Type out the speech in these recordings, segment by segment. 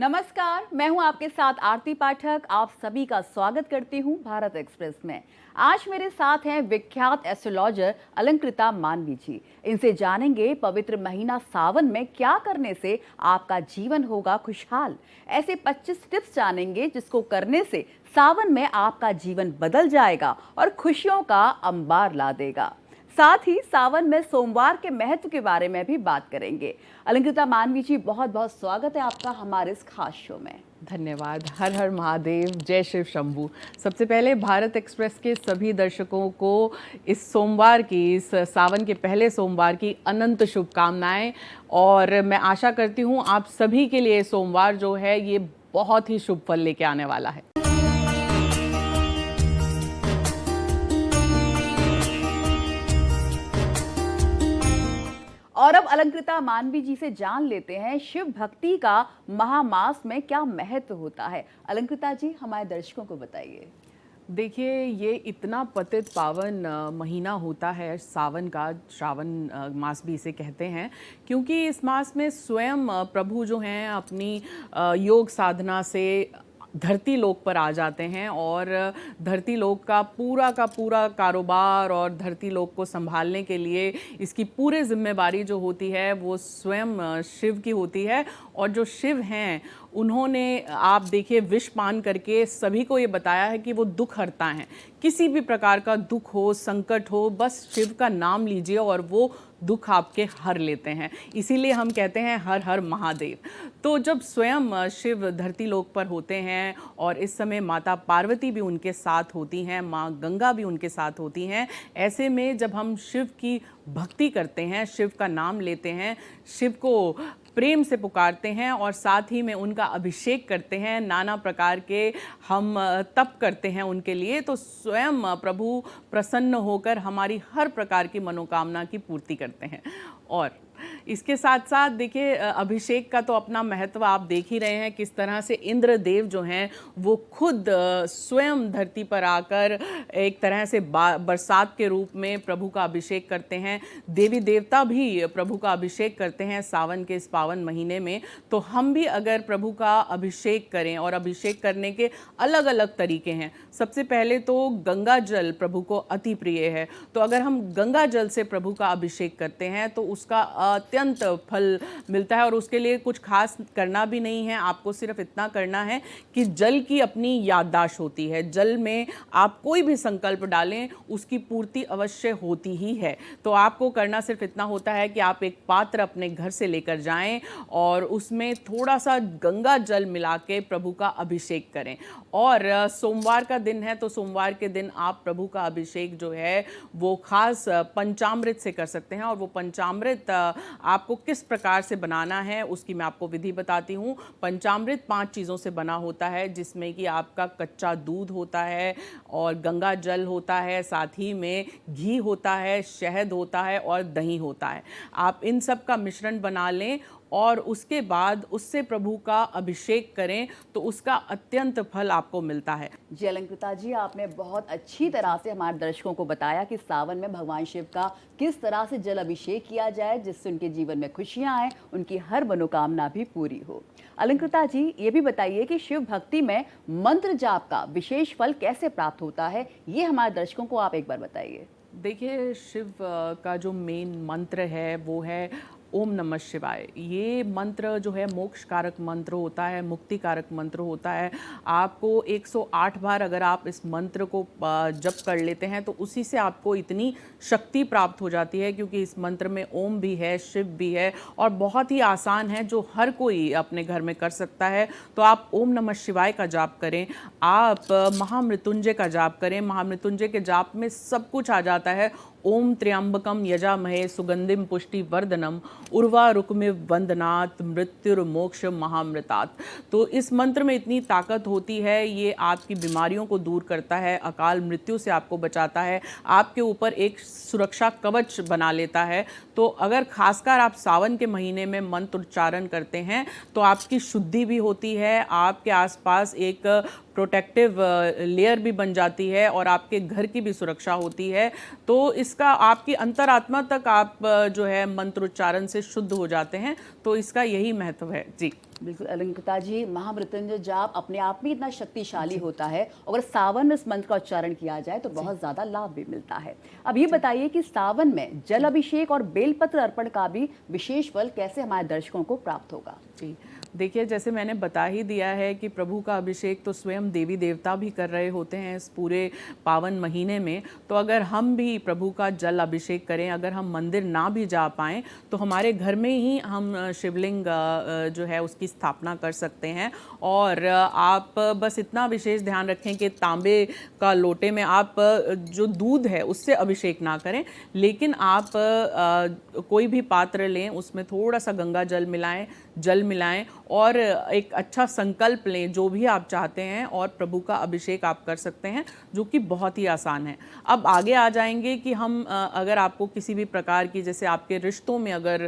नमस्कार, मैं हूं आपके साथ आरती पाठक। आप सभी का स्वागत करती हूं भारत एक्सप्रेस में। आज मेरे साथ हैं विख्यात एस्ट्रोलॉजर अलंकृता मानवी जी। इनसे जानेंगे पवित्र महीना सावन में क्या करने से आपका जीवन होगा खुशहाल। ऐसे 25 टिप्स जानेंगे जिसको करने से सावन में आपका जीवन बदल जाएगा और खुशियों का अंबार ला देगा। साथ ही सावन में सोमवार के महत्व के बारे में भी बात करेंगे। अलंकृता मानवी जी, बहुत बहुत स्वागत है आपका हमारे इस खास शो में। धन्यवाद। हर हर महादेव, जय शिव शंभू। सबसे पहले भारत एक्सप्रेस के सभी दर्शकों को इस सोमवार की, इस सावन के पहले सोमवार की अनंत शुभकामनाएं। और मैं आशा करती हूं आप सभी के लिए सोमवार जो है ये बहुत ही शुभ फल लेके आने वाला है। और अब अलंकृता मानवी जी से जान लेते हैं शिव भक्ति का महामास में क्या महत्व होता है। अलंकृता जी, हमारे दर्शकों को बताइए। देखिए, ये इतना पतित पावन महीना होता है सावन का, श्रावण मास भी इसे कहते हैं, क्योंकि इस मास में स्वयं प्रभु जो हैं अपनी योग साधना से धरती लोक पर आ जाते हैं और धरती लोक का पूरा कारोबार और धरती लोक को संभालने के लिए इसकी पूरी जिम्मेवारी जो होती है वो स्वयं शिव की होती है। और जो शिव हैं उन्होंने, आप देखिए, विष पान करके सभी को ये बताया है कि वो दुख हरता है। किसी भी प्रकार का दुख हो, संकट हो, बस शिव का नाम लीजिए और वो दुख आपके हर लेते हैं। इसीलिए हम कहते हैं हर हर महादेव। तो जब स्वयं शिव धरती लोक पर होते हैं और इस समय माता पार्वती भी उनके साथ होती हैं, माँ गंगा भी उनके साथ होती हैं, ऐसे में जब हम शिव की भक्ति करते हैं, शिव का नाम लेते हैं, शिव को प्रेम से पुकारते हैं और साथ ही में उनका अभिषेक करते हैं, नाना प्रकार के हम तप करते हैं उनके लिए, तो स्वयं प्रभु प्रसन्न होकर हमारी हर प्रकार की मनोकामना की पूर्ति करते हैं। और इसके साथ साथ देखिए, अभिषेक का तो अपना महत्व आप देख ही रहे हैं, किस तरह से इंद्रदेव जो हैं वो खुद स्वयं धरती पर आकर एक तरह से बरसात के रूप में प्रभु का अभिषेक करते हैं। देवी देवता भी प्रभु का अभिषेक करते हैं सावन के इस पावन महीने में। तो हम भी अगर प्रभु का अभिषेक करें, और अभिषेक करने के अलग अलग तरीके हैं। सबसे पहले तो गंगा जल प्रभु को अति प्रिय है, तो अगर हम गंगा जल से प्रभु का अभिषेक करते हैं तो उसका अत्यंत फल मिलता है। और उसके लिए कुछ खास करना भी नहीं है, आपको सिर्फ इतना करना है कि जल की अपनी याददाश्त होती है। जल में आप कोई भी संकल्प डालें उसकी पूर्ति अवश्य होती ही है। तो आपको करना सिर्फ इतना होता है कि आप एक पात्र अपने घर से लेकर जाएं और उसमें थोड़ा सा गंगा जल मिला के प्रभु का अभिषेक करें। और सोमवार का दिन है तो सोमवार के दिन आप प्रभु का अभिषेक जो है वो खास पंचामृत से कर सकते हैं। और वो पंचामृत आपको किस प्रकार से बनाना है उसकी मैं आपको विधि बताती हूँ। पंचामृत 5 चीज़ों से बना होता है, जिसमें कि आपका कच्चा दूध होता है और गंगा जल होता है, साथ ही में घी होता है, शहद होता है और दही होता है। आप इन सब का मिश्रण बना लें और उसके बाद उससे प्रभु का अभिषेक करें तो उसका अत्यंत फल आपको मिलता है। जी अलंकृता जी, आपने बहुत अच्छी तरह से हमारे दर्शकों को बताया कि सावन में भगवान शिव का किस तरह से जल अभिषेक किया जाए जिससे उनके जीवन में खुशियां आए, उनकी हर मनोकामना भी पूरी हो। अलंकृता जी, ये भी बताइए कि शिव भक्ति में मंत्र जाप का विशेष फल कैसे प्राप्त होता है, ये हमारे दर्शकों को आप एक बार बताइए। देखिए, शिव का जो मेन मंत्र है वो है ओम नमः शिवाय। ये मंत्र जो है मोक्ष कारक मंत्र होता है, मुक्ति कारक मंत्र होता है। आपको 108 बार अगर आप इस मंत्र को जप कर लेते हैं तो उसी से आपको इतनी शक्ति प्राप्त हो जाती है, क्योंकि इस मंत्र में ओम भी है, शिव भी है और बहुत ही आसान है जो हर कोई अपने घर में कर सकता है। तो आप ओम नमः शिवाय का जाप करें, आप महामृत्युंजय का जाप करें। महामृत्युंजय के जाप में सब कुछ आ जाता है। ओम त्र्यंबकम यजामहे सुगंधिम पुष्टि वर्धनम उर्वारुकमिव वंदनात् मृत्युर्मोक्ष महामृतात्। तो इस मंत्र में इतनी ताकत होती है, ये आपकी बीमारियों को दूर करता है, अकाल मृत्यु से आपको बचाता है, आपके ऊपर एक सुरक्षा कवच बना लेता है। तो अगर खासकर आप सावन के महीने में मंत्र उच्चारण करते हैं तो आपकी शुद्धि भी होती है, आपके आसपास एक प्रोटेक्टिव लेयर भी बन जाती है और आपके घर की भी सुरक्षा होती है। तो इसका आपकी अंतरात्मा तक आप जो है मंत्रोच्चारण से शुद्ध हो जाते हैं। तो इसका यही महत्व है जी। बिल्कुल अलंकृता जी, महामृत्युंजय जाप अपने आप में इतना शक्तिशाली होता है, अगर सावन में इस मंत्र का उच्चारण किया जाए तो बहुत ज्यादा लाभ भी मिलता है। अब ये बताइए कि सावन में जल अभिषेक और बेलपत्र अर्पण का भी विशेष फल कैसे हमारे दर्शकों को प्राप्त होगा? जी, देखिए जैसे मैंने बता ही दिया है कि प्रभु का अभिषेक तो स्वयं देवी देवता भी कर रहे होते हैं इस पूरे पावन महीने में। तो अगर हम भी प्रभु का जल अभिषेक करें, अगर हम मंदिर ना भी जा पाएँ तो हमारे घर में ही हम शिवलिंग जो है उसकी स्थापना कर सकते हैं। और आप बस इतना विशेष ध्यान रखें कि तांबे का लोटे में आप जो दूध है उससे अभिषेक ना करें, लेकिन आप कोई भी पात्र लें, उसमें थोड़ा सा गंगा जल मिलाएं और एक अच्छा संकल्प लें जो भी आप चाहते हैं, और प्रभु का अभिषेक आप कर सकते हैं, जो कि बहुत ही आसान है। अब आगे आ जाएंगे कि हम अगर आपको किसी भी प्रकार की, जैसे आपके रिश्तों में अगर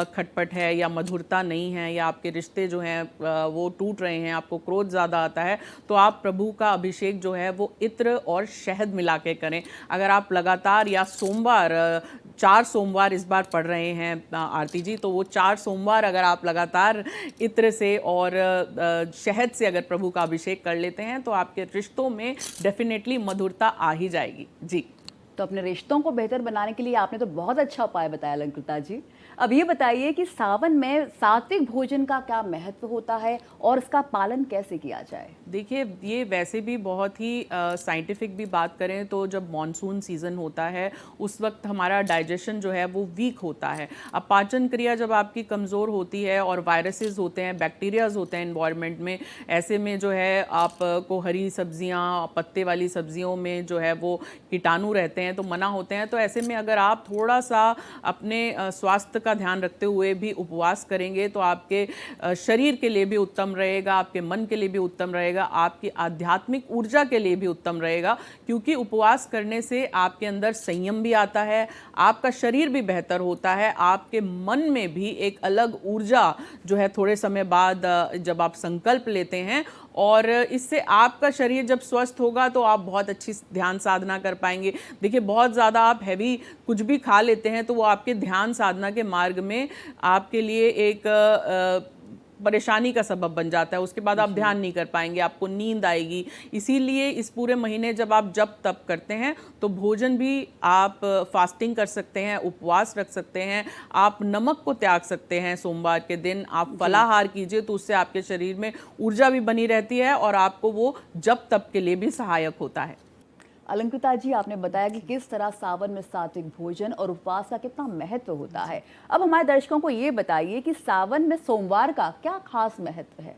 खटपट है या मधुरता नहीं है, या आपके रिश्ते जो हैं वो टूट रहे हैं, आपको क्रोध ज़्यादा आता है, तो आप प्रभु का अभिषेक जो है वो इत्र और शहद मिला के करें। अगर आप लगातार या सोमवार 4 सोमवार इस बार पढ़ रहे हैं आरती जी, तो वो 4 सोमवार अगर आप लगातार इत्र से और शहद से अगर प्रभु का अभिषेक कर लेते हैं तो आपके रिश्तों में डेफिनेटली मधुरता आ ही जाएगी। जी, तो अपने रिश्तों को बेहतर बनाने के लिए आपने तो बहुत अच्छा उपाय बताया अलंकृता जी। अब ये बताइए कि सावन में सात्विक भोजन का क्या महत्व होता है और इसका पालन कैसे किया जाए? देखिए, ये वैसे भी बहुत ही साइंटिफिक भी बात करें तो जब मॉनसून सीज़न होता है उस वक्त हमारा डाइजेशन जो है वो वीक होता है। अब पाचन क्रिया जब आपकी कमज़ोर होती है और वायरसेस होते हैं, बैक्टीरियाज होते हैं एनवायरनमेंट में, ऐसे में जो है आपको हरी सब्जियां, पत्ते वाली सब्जियों में जो है वो कीटाणु रहते हैं तो मना होते हैं। तो ऐसे में अगर आप थोड़ा सा अपने स्वास्थ्य का ध्यान रखते हुए भी उपवास करेंगे तो आपके शरीर के लिए भी उत्तम रहेगा, आपके मन के लिए भी उत्तम रहेगा, आपकी आध्यात्मिक ऊर्जा के लिए भी उत्तम रहेगा, क्योंकि उपवास करने से आपके अंदर संयम भी आता है, आपका शरीर भी बेहतर होता है, आपके मन में भी एक अलग ऊर्जा जो है थोड़े समय बाद जब आप संकल्प लेते हैं, और इससे आपका शरीर जब स्वस्थ होगा तो आप बहुत अच्छी ध्यान साधना कर पाएंगे। देखिए, बहुत ज़्यादा आप हैवी कुछ भी खा लेते हैं तो वो आपके ध्यान साधना के मार्ग में आपके लिए एक परेशानी का सबब बन जाता है। उसके बाद आप ध्यान नहीं कर पाएंगे, आपको नींद आएगी। इसीलिए इस पूरे महीने जब आप जप तप करते हैं तो भोजन भी आप फास्टिंग कर सकते हैं, उपवास रख सकते हैं, आप नमक को त्याग सकते हैं। सोमवार के दिन आप फलाहार कीजिए तो उससे आपके शरीर में ऊर्जा भी बनी रहती है और आपको वो जप तप के लिए भी सहायक होता है। अलंकृता जी, आपने बताया कि किस तरह सावन में सात्विक भोजन और उपवास का कितना महत्व होता है। अब हमारे दर्शकों को ये बताइए कि सावन में सोमवार का क्या खास महत्व है?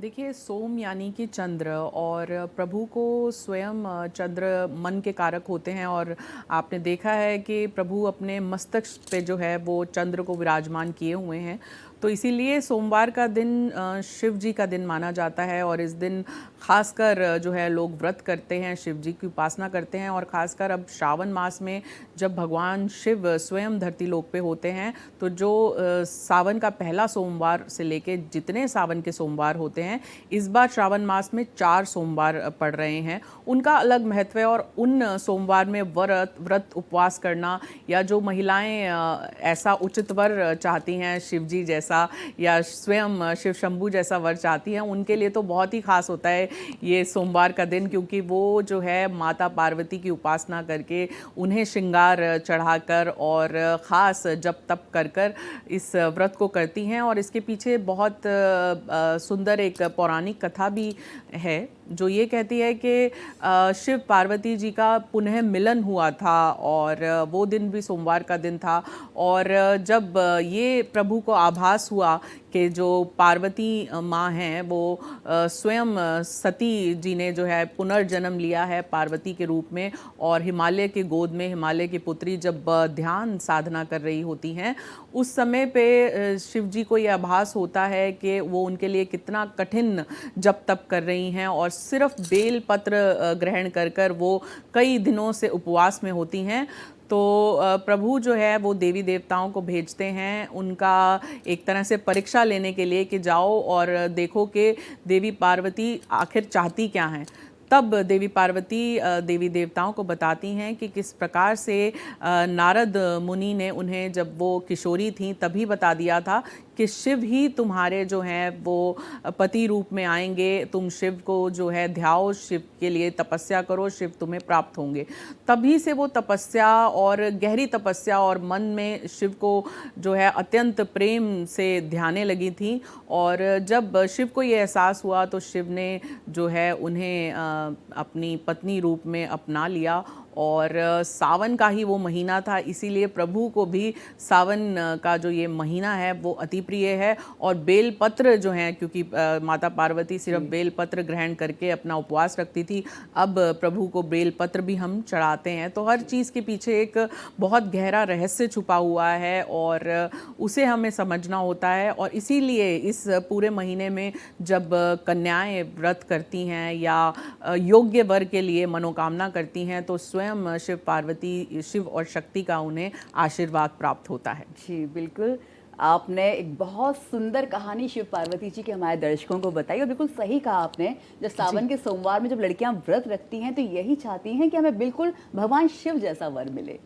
देखिए, सोम यानी कि चंद्र, और प्रभु को स्वयं चंद्र मन के कारक होते हैं, और आपने देखा है कि प्रभु अपने मस्तक पे जो है वो चंद्र को विराजमान किए हुए हैं। तो इसीलिए सोमवार का दिन शिव जी का दिन माना जाता है, और इस दिन खासकर जो है लोग व्रत करते हैं, शिव जी की उपासना करते हैं। और ख़ासकर अब श्रावण मास में जब भगवान शिव स्वयं धरती लोक पे होते हैं तो जो सावन का पहला सोमवार से लेके जितने सावन के सोमवार होते हैं, इस बार श्रावण मास में 4 सोमवार पड़ रहे हैं, उनका अलग महत्व है। और उन सोमवार में व्रत उपवास करना, या जो महिलाएं ऐसा उचित वर चाहती हैं शिव जी जैसा, या स्वयं शिव शंभू जैसा वर चाहती हैं, उनके लिए तो बहुत ही खास होता है ये सोमवार का दिन, क्योंकि वो जो है माता पार्वती की उपासना करके, उन्हें श्रृंगार चढ़ाकर और ख़ास जप तप कर कर इस व्रत को करती हैं। और इसके पीछे बहुत सुंदर एक पौराणिक कथा भी है जो ये कहती है कि शिव पार्वती जी का पुनः मिलन हुआ था, और वो दिन भी सोमवार का दिन था। और जब ये प्रभु को आभास हुआ कि जो पार्वती माँ हैं वो स्वयं सती जी ने जो है पुनर्जन्म लिया है पार्वती के रूप में, और हिमालय की गोद में हिमालय की पुत्री जब ध्यान साधना कर रही होती हैं, उस समय पे शिव जी को ये आभास होता है कि वो उनके लिए कितना कठिन जप तप कर रही हैं, और सिर्फ बेल पत्र ग्रहण कर कर वो कई दिनों से उपवास में होती हैं। तो प्रभु जो है वो देवी देवताओं को भेजते हैं उनका एक तरह से परीक्षा लेने के लिए कि जाओ और देखो कि देवी पार्वती आखिर चाहती क्या हैं। तब देवी पार्वती देवी देवताओं को बताती हैं कि किस प्रकार से नारद मुनि ने उन्हें, जब वो किशोरी थीं तभी बता दिया था कि शिव ही तुम्हारे जो हैं वो पति रूप में आएंगे, तुम शिव को जो है ध्याओ, शिव के लिए तपस्या करो, शिव तुम्हें प्राप्त होंगे। तभी से वो तपस्या और गहरी तपस्या और मन में शिव को जो है अत्यंत प्रेम से ध्याने लगी थी। और जब शिव को ये एहसास हुआ तो शिव ने जो है उन्हें अपनी पत्नी रूप में अपना लिया। और सावन का ही वो महीना था, इसीलिए प्रभु को भी सावन का जो ये महीना है वो अति प्रिय है। और बेलपत्र जो हैं, क्योंकि माता पार्वती सिर्फ बेलपत्र ग्रहण करके अपना उपवास रखती थी, अब प्रभु को बेलपत्र भी हम चढ़ाते हैं। तो हर चीज़ के पीछे एक बहुत गहरा रहस्य छुपा हुआ है और उसे हमें समझना होता है। और इसीलिए इस पूरे महीने में जब कन्याएं व्रत करती हैं या योग्य वर के लिए मनोकामना करती हैं तो स्वयं शिव पार्वती, शिव और शक्ति का उन्हें आशीर्वाद प्राप्त होता है। जी बिल्कुल, आपने एक बहुत सुंदर कहानी शिव पार्वती जी के हमारे दर्शकों को बताई और बिल्कुल सही कहा आपने। जब सावन के सोमवार में जब लड़कियां व्रत रखती हैं तो यही चाहती हैं कि हमें बिल्कुल भगवान शिव जैसा वर मिले।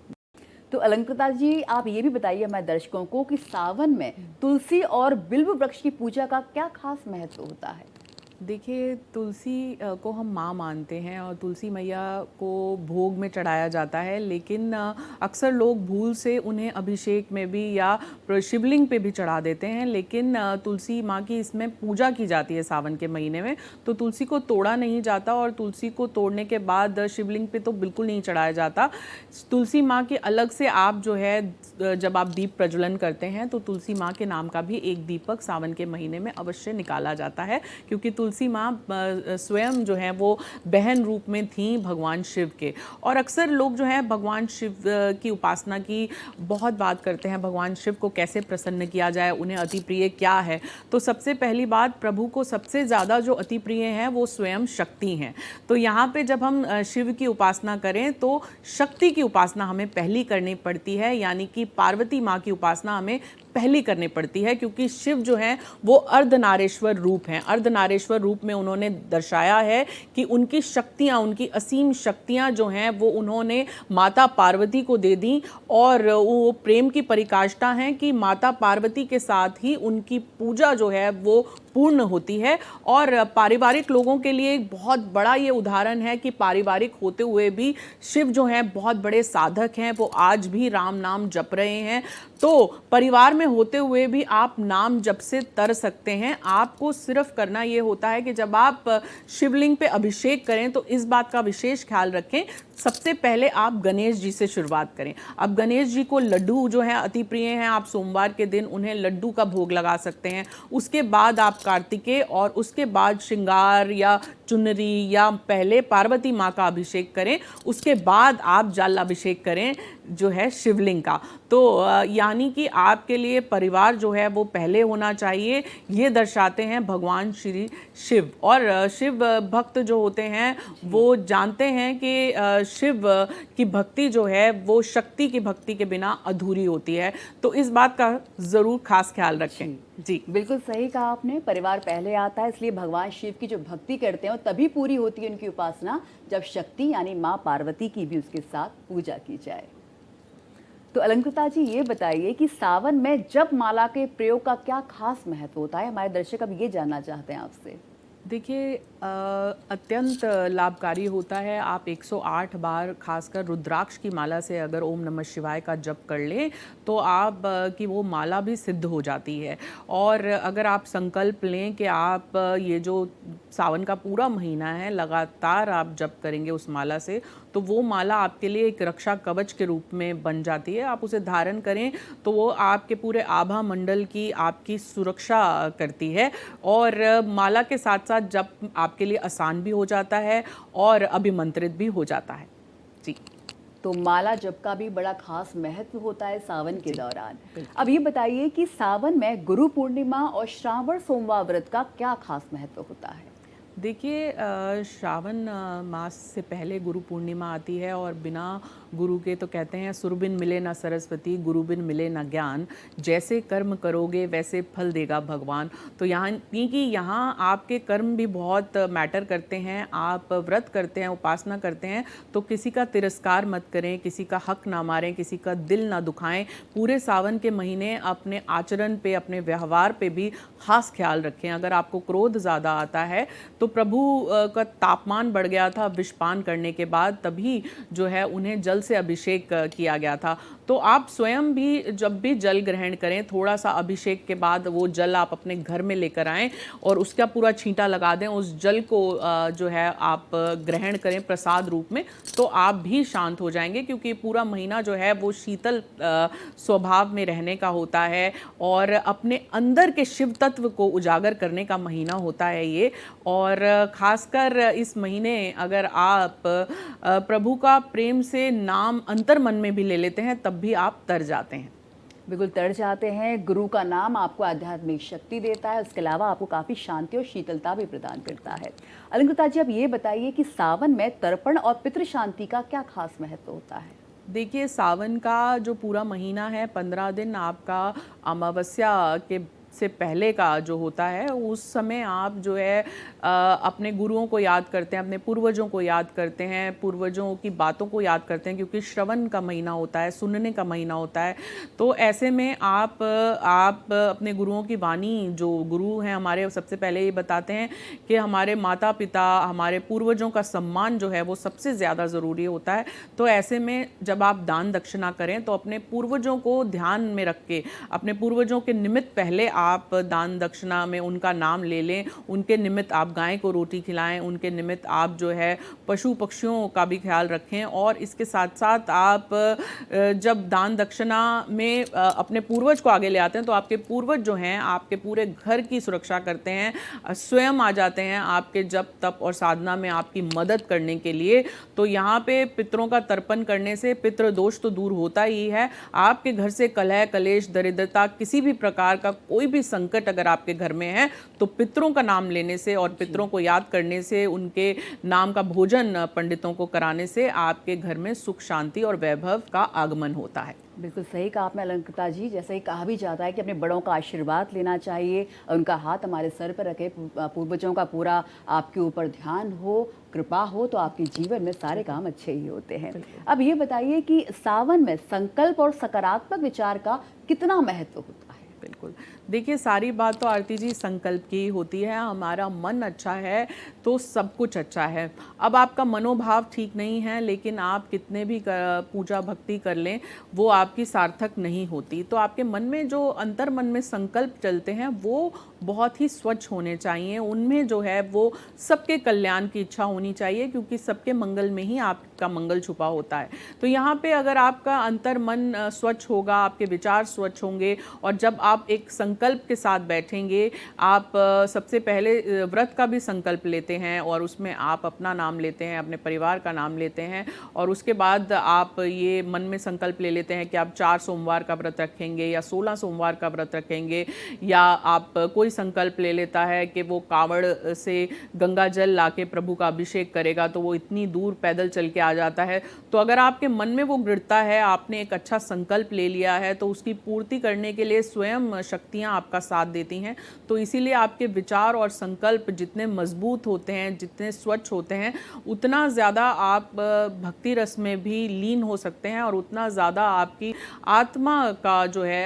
तो अलंकृता जी, आप ये भी बताइए हमारे दर्शकों को कि सावन में तुलसी और बिल्व वृक्ष की पूजा का क्या खास महत्व होता है? देखिए, तुलसी को हम माँ मानते हैं और तुलसी मैया को भोग में चढ़ाया जाता है, लेकिन अक्सर लोग भूल से उन्हें अभिषेक में भी या शिवलिंग पे भी चढ़ा देते हैं। लेकिन तुलसी माँ की इसमें पूजा की जाती है सावन के महीने में, तो तुलसी को तोड़ा नहीं जाता और तुलसी को तोड़ने के बाद शिवलिंग पे तो बिल्कुल नहीं चढ़ाया जाता। तुलसी माँ के अलग से आप जो है जब आप दीप प्रज्वलन करते हैं तो तुलसी माँ के नाम का भी एक दीपक सावन के महीने में अवश्य निकाला जाता है, क्योंकि तुलसी माँ स्वयं जो है वो बहन रूप में थी भगवान शिव के। और अक्सर लोग जो है भगवान शिव की उपासना की बहुत बात करते हैं, भगवान शिव को कैसे प्रसन्न किया जाए, उन्हें अति प्रिय क्या है। तो सबसे पहली बात, प्रभु को सबसे ज़्यादा जो अति प्रिय है वो स्वयं शक्ति हैं। तो यहाँ पे जब हम शिव की उपासना करें तो शक्ति की उपासना हमें पहली करनी पड़ती है, यानी कि पार्वती माँ की उपासना हमें पहली करनी पड़ती है, क्योंकि शिव जो हैं वो अर्धनारेश्वर रूप हैं। अर्धनारेश्वर रूप में उन्होंने दर्शाया है कि उनकी शक्तियाँ, उनकी असीम शक्तियाँ जो हैं वो उन्होंने माता पार्वती को दे दी। और वो प्रेम की परिकाष्ठा हैं कि माता पार्वती के साथ ही उनकी पूजा जो है वो पूर्ण होती है। और पारिवारिक लोगों के लिए एक बहुत बड़ा ये उदाहरण है कि पारिवारिक होते हुए भी शिव जो हैं बहुत बड़े साधक हैं, वो आज भी राम नाम जप रहे हैं। तो परिवार में होते हुए भी आप नाम जप से तर सकते हैं। आपको सिर्फ करना ये होता है कि जब आप शिवलिंग पे अभिषेक करें तो इस बात का विशेष ख्याल रखें, सबसे पहले आप गणेश जी से शुरुआत करें। अब गणेश जी को लड्डू जो है अति प्रिय हैं, आप सोमवार के दिन उन्हें लड्डू का भोग लगा सकते हैं। उसके बाद आप कार्तिकेय और उसके बाद श्रृंगार या चुनरी या पहले पार्वती माँ का अभिषेक करें, उसके बाद आप जलाभिषेक करें जो है शिवलिंग का। तो यानी कि आपके लिए परिवार जो है वो पहले होना चाहिए, ये दर्शाते हैं भगवान श्री शिव। और शिव भक्त जो होते हैं वो जानते हैं कि शिव की भक्ति जो है वो शक्ति की भक्ति के बिना अधूरी होती है। तो इस बात का ज़रूर खास ख्याल रखें। जी बिल्कुल सही कहा आपने, परिवार पहले आता है, इसलिए भगवान शिव की जो भक्ति करते हैं तभी पूरी होती है उनकी उपासना जब शक्ति यानी माँ पार्वती की भी उसके साथ पूजा की जाए। तो अलंकृता जी, ये बताइए कि सावन में जप माला के प्रयोग का क्या खास महत्व होता है? हमारे दर्शक अब ये जानना चाहते हैं आपसे। देखिए, अत्यंत लाभकारी होता है। आप 108 बार खासकर रुद्राक्ष की माला से अगर ओम नमः शिवाय का जप कर लें तो आप की वो माला भी सिद्ध हो जाती है। और अगर आप संकल्प लें कि आप ये जो सावन का पूरा महीना है लगातार आप जप करेंगे उस माला से, तो वो माला आपके लिए एक रक्षा कवच के रूप में बन जाती है। आप उसे धारण करें तो वो आपके पूरे आभा मंडल की आपकी सुरक्षा करती है। और माला के साथ साथ जप आपके लिए आसान भी हो जाता है और अभिमंत्रित भी हो जाता है। जी, तो माला जप का भी बड़ा खास महत्व होता है सावन के दौरान। अब ये बताइए कि सावन में गुरु पूर्णिमा और श्रावण सोमवार व्रत का क्या खास महत्व होता है? देखिए, श्रावण मास से पहले गुरु पूर्णिमा आती है और बिना गुरु के, तो कहते हैं सुरबिन मिले ना सरस्वती, गुरु बिन मिले ना ज्ञान, जैसे कर्म करोगे वैसे फल देगा भगवान। तो यहाँ कि यहाँ आपके कर्म भी बहुत मैटर करते हैं। आप व्रत करते हैं, उपासना करते हैं, तो किसी का तिरस्कार मत करें, किसी का हक ना मारें, किसी का दिल ना दुखाएं। पूरे सावन के महीने अपने आचरण पे, अपने व्यवहार पे भी खास ख्याल रखें। अगर आपको क्रोध ज़्यादा आता है, तो प्रभु का तापमान बढ़ गया था विषपान करने के बाद, तभी जो है उन्हें जल से अभिषेक किया गया था। तो आप स्वयं भी जब भी जल ग्रहण करें, थोड़ा सा अभिषेक के बाद वो जल आप अपने घर में लेकर आएँ और उसका पूरा छींटा लगा दें। उस जल को जो है आप ग्रहण करें प्रसाद रूप में, तो आप भी शांत हो जाएंगे, क्योंकि पूरा महीना जो है वो शीतल स्वभाव में रहने का होता है और अपने अंदर के शिव तत्व को उजागर करने का महीना होता है ये। और खासकर इस महीने अगर आप प्रभु का प्रेम से नाम अंतर मन में भी ले लेते हैं, तब भी आप तर जाते हैं। बिल्कुल तर जाते हैं। गुरु का नाम आपको आध्यात्मिक शक्ति देता है, उसके अलावा आपको काफ़ी शांति और शीतलता भी प्रदान करता है। अलंकृता जी, अब ये बताइए कि सावन में तर्पण और पितृ शांति का क्या खास महत्व होता है? देखिए, सावन का जो पूरा महीना है, 15 दिन आपका अमावस्या के से पहले का जो होता है, उस समय आप जो है अपने गुरुओं को याद करते हैं, अपने पूर्वजों को याद करते हैं, पूर्वजों की बातों को याद करते हैं, क्योंकि श्रवण का महीना होता है, सुनने का महीना होता है। तो ऐसे में आप अपने गुरुओं की वाणी, जो गुरु हैं हमारे, सबसे पहले ये बताते हैं कि हमारे माता पिता, हमारे पूर्वजों का सम्मान जो है वो सबसे ज़्यादा ज़रूरी होता है। तो ऐसे में जब आप दान दक्षिणा करें, तो अपने पूर्वजों को ध्यान में रख के, अपने पूर्वजों के निमित्त पहले आप दान दक्षिणा में उनका नाम ले लें। उनके निमित्त आप गाय को रोटी खिलाएं, उनके निमित्त आप जो है पशु पक्षियों का भी ख्याल रखें। और इसके साथ साथ आप जब दान दक्षिणा में अपने पूर्वज को आगे ले आते हैं, तो आपके पूर्वज जो हैं आपके पूरे घर की सुरक्षा करते हैं, स्वयं आ जाते हैं आपके जप तप और साधना में आपकी मदद करने के लिए। तो यहाँ पे पितरों का तर्पण करने से पितृ दोष तो दूर होता ही है। आपके घर से कलह कलेश दरिद्रता, किसी भी प्रकार का कोई भी संकट अगर आपके घर में है, तो पितरों का नाम लेने से और पितरों को याद करने से, उनके नाम का भोजन पंडितों को कराने से आपके घर में सुख शांति और वैभव का आगमन होता है। बिल्कुल सही कहा आपने अलंकृता जी। जैसे ही कहा भी जाता है कि अपने बड़ों का आशीर्वाद लेना चाहिए, उनका हाथ हमारे सर पर रखे, पूर्वजों का पूरा आपके ऊपर ध्यान हो, कृपा हो, तो आपके जीवन में सारे काम अच्छे ही होते हैं। अब ये बताइए कि सावन में संकल्प और सकारात्मक विचार का कितना महत्व होता है? बिल्कुल, देखिए, सारी बात तो आरती जी संकल्प की होती है। हमारा मन अच्छा है तो सब कुछ अच्छा है। अब आपका मनोभाव ठीक नहीं है, लेकिन आप कितने भी पूजा भक्ति कर लें, वो आपकी सार्थक नहीं होती। तो आपके मन में जो अंतर मन में संकल्प चलते हैं, वो बहुत ही स्वच्छ होने चाहिए। उनमें जो है वो सबके कल्याण की इच्छा होनी चाहिए, क्योंकि सबके मंगल में ही आपका मंगल छुपा होता है। तो यहाँ पे अगर आपका अंतर मन स्वच्छ होगा, आपके विचार स्वच्छ होंगे, और जब आप एक संकल्प के साथ बैठेंगे, आप सबसे पहले व्रत का भी संकल्प लेते हैं और उसमें आप अपना नाम लेते हैं, अपने परिवार का नाम लेते हैं, और उसके बाद आप ये मन में संकल्प ले लेते हैं कि आप 4 सोमवार का व्रत रखेंगे या 16 सोमवार का व्रत रखेंगे, या आप कोई संकल्प ले लेता है कि वो कावड़ से गंगा जल लाके प्रभु का अभिषेक करेगा, तो वो इतनी दूर पैदल चल के आ जाता है। तो अगर आपके मन में वो दृढ़ता है, आपने एक अच्छा संकल्प ले लिया है, तो उसकी पूर्ति करने के लिए स्वयं शक्तियाँ आपका साथ देती हैं। तो इसीलिए आपके विचार और संकल्प जितने मजबूत होते हैं, जितने स्वच्छ होते हैं, उतना ज़्यादा आप भक्ति रस में भी लीन हो सकते हैं, और उतना ज़्यादा आपकी आत्मा का जो है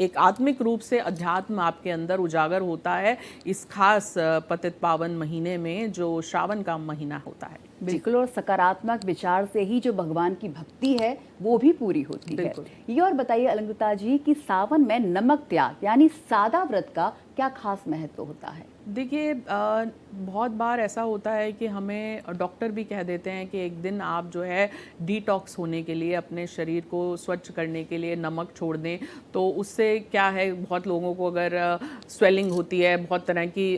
एक आत्मिक रूप से अध्यात्म आपके अंदर उजागर होता है इस खास पतित पावन महीने में, जो श्रावण का महीना होता है। बिल्कुल, और सकारात्मक विचार से ही जो भगवान की भक्ति है वो भी पूरी होती है। ये और बताइए अलंकृता जी कि सावन में नमक त्याग यानी सादा व्रत का क्या खास महत्व होता है? देखिए, बहुत बार ऐसा होता है कि हमें डॉक्टर भी कह देते हैं कि एक दिन आप जो है डिटॉक्स होने के लिए, अपने शरीर को स्वच्छ करने के लिए नमक छोड़ दें। तो उससे क्या है, बहुत लोगों को अगर स्वेलिंग होती है, बहुत तरह की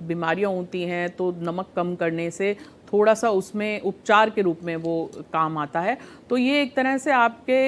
बीमारियां होती हैं, तो नमक कम करने से थोड़ा सा उसमें उपचार के रूप में वो काम आता है। तो ये एक तरह से आपके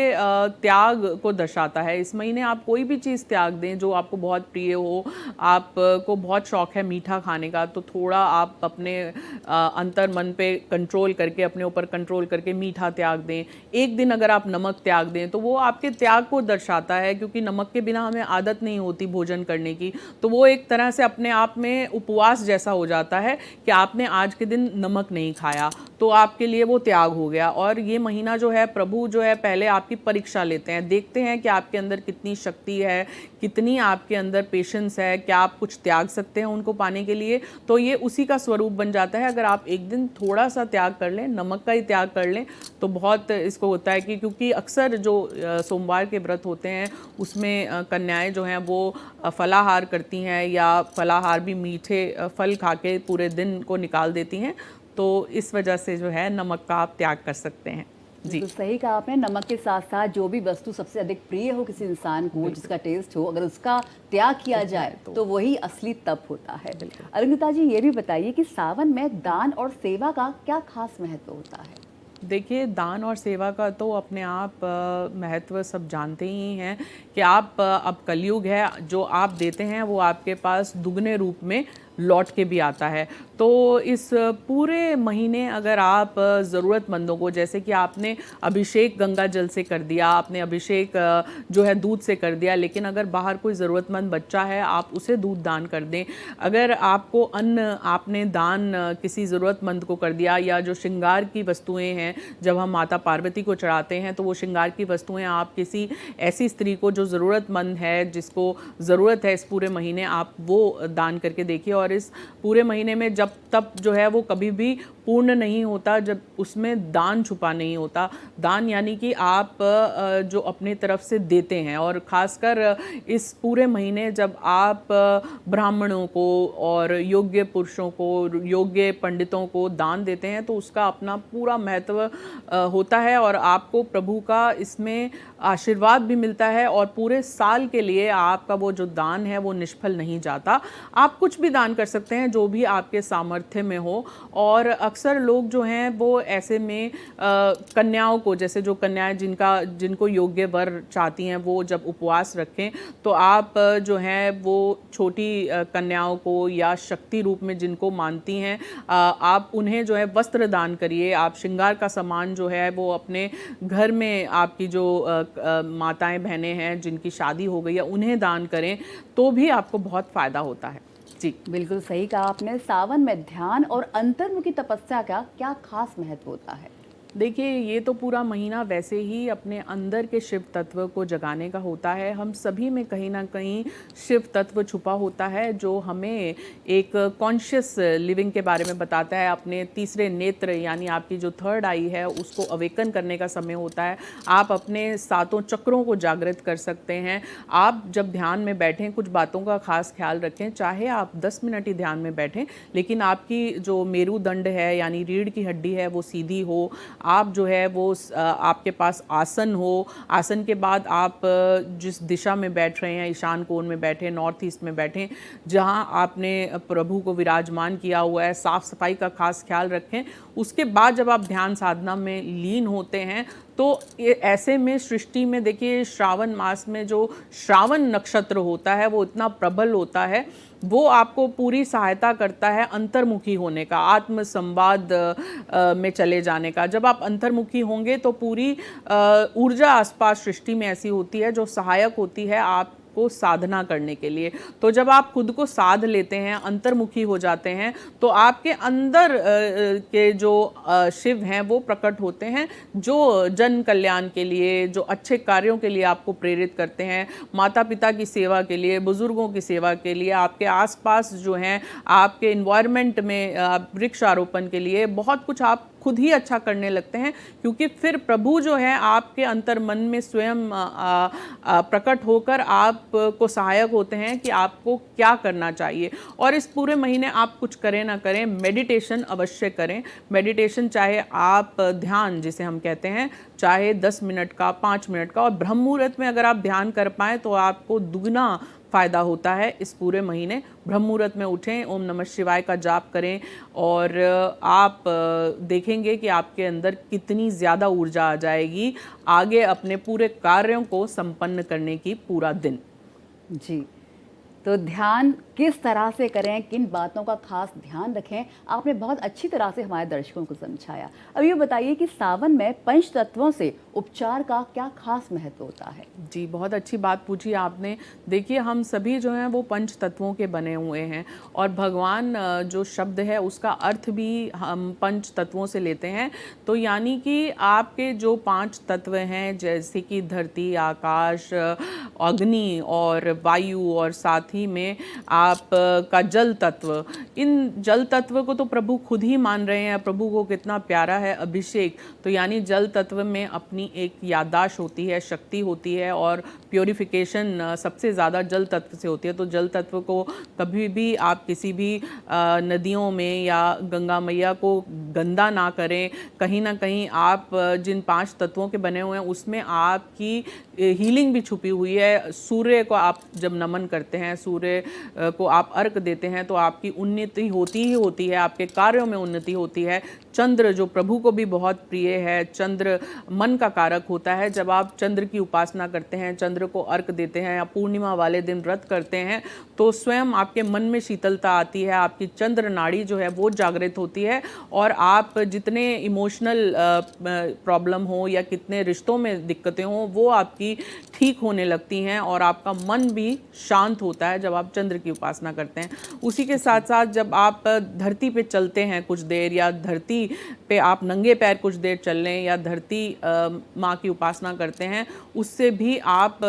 त्याग को दर्शाता है। इस महीने आप कोई भी चीज़ त्याग दें जो आपको बहुत प्रिय हो, आपको बहुत शौक है मीठा खाने का, तो थोड़ा आप अपने अंतर मन पे कंट्रोल करके, अपने ऊपर कंट्रोल करके मीठा त्याग दें। एक दिन अगर आप नमक त्याग दें तो वो आपके त्याग को दर्शाता है, क्योंकि नमक के बिना हमें आदत नहीं होती भोजन करने की। तो वो एक तरह से अपने आप में उपवास जैसा हो जाता है कि आपने आज के दिन नमक नहीं खाया, तो आपके लिए वो त्याग हो गया। और ये महीना जो है, प्रभु जो है पहले आपकी परीक्षा लेते हैं, देखते हैं कि आपके अंदर कितनी शक्ति है, कितनी आपके अंदर पेशेंस है, क्या आप कुछ त्याग सकते हैं उनको पाने के लिए। तो ये उसी का स्वरूप बन जाता है। अगर आप एक दिन थोड़ा सा त्याग कर लें, नमक का ही त्याग कर लें, तो बहुत इसको होता है कि क्योंकि अक्सर जो सोमवार के व्रत होते हैं उसमें कन्याएं जो हैं वो फलाहार करती हैं, या फलाहार भी मीठे फल खा के पूरे दिन को निकाल देती हैं। तो इस वजह से जो है नमक का आप त्याग कर सकते हैं। जी, तो सही कहा आपने। नमक के साथ साथ जो भी वस्तु सबसे अधिक प्रिय हो किसी इंसान को, जिसका टेस्ट हो, अगर उसका त्याग किया जाए तो वही असली तप होता है। अलंकृता जी, ये भी बताइए कि सावन में दान और सेवा का क्या खास महत्व होता है? देखिए, दान और सेवा का तो अपने आप महत्व सब जानते ही हैं कि आप अब कलयुग है, जो आप देते हैं वो आपके पास दुगने रूप में लौट के भी आता है। तो इस पूरे महीने अगर आप ज़रूरतमंदों को, जैसे कि आपने अभिषेक गंगा जल से कर दिया, आपने अभिषेक जो है दूध से कर दिया, लेकिन अगर बाहर कोई ज़रूरतमंद बच्चा है आप उसे दूध दान कर दें। अगर आपको अन्न आपने दान किसी ज़रूरतमंद को कर दिया, या जो श्रृंगार की वस्तुएं हैं जब हम माता पार्वती को चढ़ाते हैं तो वो श्रृंगार की वस्तुएं आप किसी ऐसी स्त्री को जो ज़रूरतमंद है, जिसको ज़रूरत है इस पूरे महीने, आप वो दान करके देखिए। और इस पूरे महीने में जब तप जो है वो कभी भी पूर्ण नहीं होता जब उसमें दान छुपा नहीं होता। दान यानी कि आप जो अपनी तरफ से देते हैं, और ख़ासकर इस पूरे महीने जब आप ब्राह्मणों को और योग्य पुरुषों को, योग्य पंडितों को दान देते हैं, तो उसका अपना पूरा महत्व होता है, और आपको प्रभु का इसमें आशीर्वाद भी मिलता है, और पूरे साल के लिए आपका वो जो दान है वो निष्फल नहीं जाता। आप कुछ भी दान कर सकते हैं जो भी आपके सामर्थ्य में हो। और अक्सर लोग जो हैं वो ऐसे में कन्याओं को, जैसे जो कन्याएं जिनको योग्य वर चाहती हैं, वो जब उपवास रखें तो आप जो हैं वो छोटी कन्याओं को, या शक्ति रूप में जिनको मानती हैं, आप उन्हें जो है वस्त्र दान करिए। आप श्रृंगार का सामान जो है वो अपने घर में आपकी जो माताएं बहनें हैं जिनकी शादी हो गई है उन्हें दान करें, तो भी आपको बहुत फ़ायदा होता है। जी, बिल्कुल सही कहा आपने। सावन में ध्यान और अंतर्मुखी तपस्या का क्या खास महत्व होता है? देखिए, ये तो पूरा महीना वैसे ही अपने अंदर के शिव तत्व को जगाने का होता है। हम सभी में कहीं ना कहीं शिव तत्व छुपा होता है, जो हमें एक कॉन्शियस लिविंग के बारे में बताता है। अपने तीसरे नेत्र यानी आपकी जो थर्ड आई है उसको अवेकन करने का समय होता है। आप अपने सातों चक्रों को जागृत कर सकते हैं। आप जब ध्यान में बैठें, कुछ बातों का खास ख्याल रखें, चाहे आप 10 मिनट ही ध्यान में बैठें, लेकिन आपकी जो मेरुदंड है यानी रीढ़ की हड्डी है वो सीधी हो। आप जो है वो आपके पास आसन हो। आसन के बाद आप जिस दिशा में बैठ रहे हैं, ईशान कोण में बैठें, नॉर्थ ईस्ट में बैठें, जहां आपने प्रभु को विराजमान किया हुआ है, साफ सफाई का खास ख्याल रखें। उसके बाद जब आप ध्यान साधना में लीन होते हैं तो ऐसे में सृष्टि में, देखिए श्रावण मास में जो श्रावण नक्षत्र होता है वो इतना प्रबल होता है, वो आपको पूरी सहायता करता है अंतर्मुखी होने का, आत्म संवाद में चले जाने का। जब आप अंतर्मुखी होंगे तो पूरी ऊर्जा आसपास सृष्टि में ऐसी होती है जो सहायक होती है आप को साधना करने के लिए। तो जब आप खुद को साध लेते हैं, अंतर्मुखी हो जाते हैं, तो आपके अंदर के जो शिव हैं वो प्रकट होते हैं, जो जन कल्याण के लिए, जो अच्छे कार्यों के लिए आपको प्रेरित करते हैं, माता पिता की सेवा के लिए, बुजुर्गों की सेवा के लिए, आपके आसपास जो हैं, आपके इन्वायरमेंट में वृक्षारोपण के लिए, बहुत कुछ आप खुद ही अच्छा करने लगते हैं, क्योंकि फिर प्रभु जो है आपके अंतर मन में स्वयं प्रकट होकर आपको सहायक होते हैं कि आपको क्या करना चाहिए। और इस पूरे महीने आप कुछ करें ना करें, मेडिटेशन अवश्य करें। मेडिटेशन चाहे आप ध्यान जिसे हम कहते हैं, चाहे 10 मिनट का, 5 मिनट का, और ब्रह्म मुहूर्त में अगर आप ध्यान कर पाएँ तो आपको दुगना फ़ायदा होता है इस पूरे महीने। ब्रह्म मुहूर्त में उठें, ओम नमः शिवाय का जाप करें और आप देखेंगे कि आपके अंदर कितनी ज़्यादा ऊर्जा आ जाएगी आगे अपने पूरे कार्यों को संपन्न करने की पूरा दिन। जी, तो ध्यान किस तरह से करें, किन बातों का खास ध्यान रखें, आपने बहुत अच्छी तरह से हमारे दर्शकों को समझाया। अब ये बताइए कि सावन में पंच तत्वों से उपचार का क्या खास महत्व होता है? जी, बहुत अच्छी बात पूछी आपने। देखिए, हम सभी जो हैं वो पंच तत्वों के बने हुए हैं और भगवान जो शब्द है उसका अर्थ भी हम पंच तत्वों से लेते हैं। तो यानी कि आपके जो 5 तत्व हैं जैसे कि धरती, आकाश, अग्नि और वायु और साथ ही में आप का जल तत्व, इन जल तत्व को तो प्रभु खुद ही मान रहे हैं। प्रभु को कितना प्यारा है अभिषेक। तो यानी जल तत्व में अपनी एक याददाश्त होती है, शक्ति होती है और प्योरिफिकेशन सबसे ज़्यादा जल तत्व से होती है। तो जल तत्व को कभी भी आप किसी भी नदियों में या गंगा मैया को गंदा ना करें। कहीं ना कहीं आप जिन 5 तत्वों के बने हुए हैं उसमें आपकी हीलिंग भी छुपी हुई है। सूर्य को आप जब नमन करते हैं, सूर्य को आप अर्घ देते हैं तो आपकी उन्नति होती ही होती है, आपके कार्यों में उन्नति होती है। चंद्र जो प्रभु को भी बहुत प्रिय है, चंद्र मन का कारक होता है। जब आप चंद्र की उपासना करते हैं, चंद्र को अर्घ देते हैं या पूर्णिमा वाले दिन व्रत करते हैं तो स्वयं आपके मन में शीतलता आती है, आपकी चंद्र नाड़ी जो है वो जागृत होती है और आप जितने इमोशनल प्रॉब्लम हो या कितने रिश्तों में दिक्कतें हों वो आपकी ठीक होने लगती हैं और आपका मन भी शांत होता है जब आप चंद्र की उपासना करते हैं। उसी के साथ साथ जब आप धरती पे चलते हैं कुछ देर या धरती पे आप नंगे पैर कुछ देर चल लें या धरती माँ की उपासना करते हैं, उससे भी आप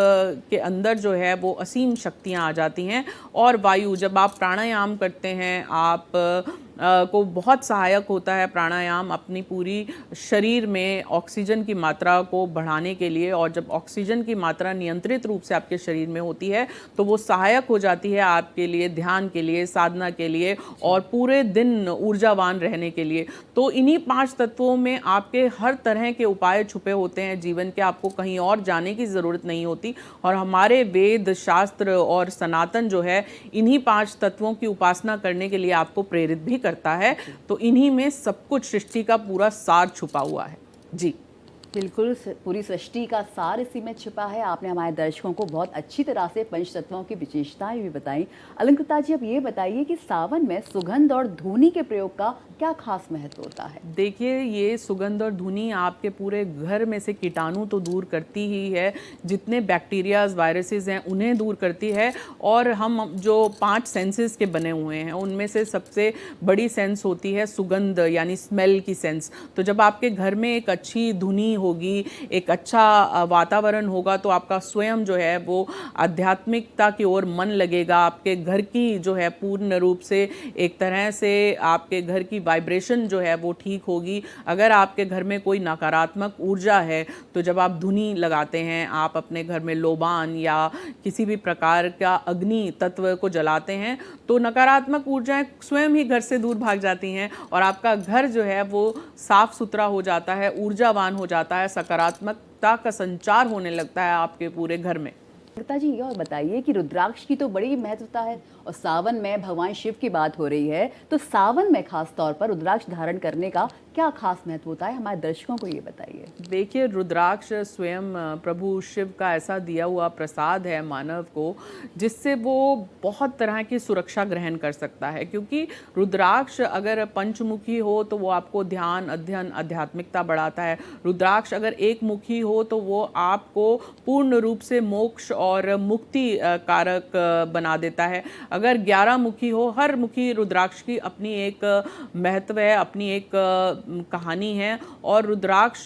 के अंदर जो है वो असीम शक्तियाँ आ जाती हैं। और वायु, जब आप प्राणायाम करते हैं आप को बहुत सहायक होता है प्राणायाम अपनी पूरी शरीर में ऑक्सीजन की मात्रा को बढ़ाने के लिए। और जब ऑक्सीजन की मात्रा नियंत्रित रूप से आपके शरीर में होती है तो वो सहायक हो जाती है आपके लिए ध्यान के लिए, साधना के लिए और पूरे दिन ऊर्जावान रहने के लिए। तो इन्हीं 5 तत्वों में आपके हर तरह के उपाय छुपे होते हैं जीवन के, आपको कहीं और जाने की ज़रूरत नहीं होती। और हमारे वेद शास्त्र और सनातन जो है इन्हीं 5 तत्वों की उपासना करने के लिए आपको प्रेरित भी करता है। तो इन्हीं में सब कुछ सृष्टि का पूरा सार छुपा हुआ है। जी बिल्कुल, पूरी सृष्टि का सार इसी में छिपा है। आपने हमारे दर्शकों को बहुत अच्छी तरह से पंच तत्वों की विशेषताएं भी बताई। अलंकृता जी, अब ये बताइए कि सावन में सुगंध और धूनी के प्रयोग का क्या खास महत्व होता है? देखिए, ये सुगंध और धुनी आपके पूरे घर में से कीटाणु तो दूर करती ही है, जितने बैक्टीरियाज वायरसेस हैं उन्हें दूर करती है। और हम जो 5 सेंसेस के बने हुए हैं उनमें से सबसे बड़ी सेंस होती है सुगंध यानी स्मेल की सेंस। तो जब आपके घर में एक अच्छी धुनी होगी, एक अच्छा वातावरण होगा तो आपका स्वयं जो है वो आध्यात्मिकता की ओर मन लगेगा। आपके घर की जो है पूर्ण रूप से एक तरह से आपके घर की वाइब्रेशन जो है वो ठीक होगी। अगर आपके घर में कोई नकारात्मक ऊर्जा है तो जब आप धुनी लगाते हैं, आप अपने घर में लोबान या किसी भी प्रकार का अग्नि तत्व को जलाते हैं तो नकारात्मक ऊर्जाएं स्वयं ही घर से दूर भाग जाती हैं और आपका घर जो है वो साफ सुथरा हो जाता है, ऊर्जावान हो जाता है, सकारात्मकता का संचार होने लगता है आपके पूरे घर में। अलंकृता जी, ये और बताइए कि रुद्राक्ष की तो बड़ी महत्वता है और सावन में भगवान शिव की बात हो रही है, तो सावन में खास तौर पर रुद्राक्ष धारण करने का क्या खास महत्व होता है, हमारे दर्शकों को ये बताइए। देखिए, रुद्राक्ष स्वयं प्रभु शिव का ऐसा दिया हुआ प्रसाद है मानव को जिससे वो बहुत तरह की सुरक्षा ग्रहण कर सकता है। क्योंकि रुद्राक्ष अगर पंचमुखी हो तो वो आपको ध्यान, अध्ययन, आध्यात्मिकता बढ़ाता है। रुद्राक्ष अगर एक मुखी हो तो वो आपको पूर्ण रूप से मोक्ष और मुक्ति कारक बना देता है। अगर 11 मुखी हो, हर मुखी रुद्राक्ष की अपनी एक महत्व है, अपनी एक कहानी है। और रुद्राक्ष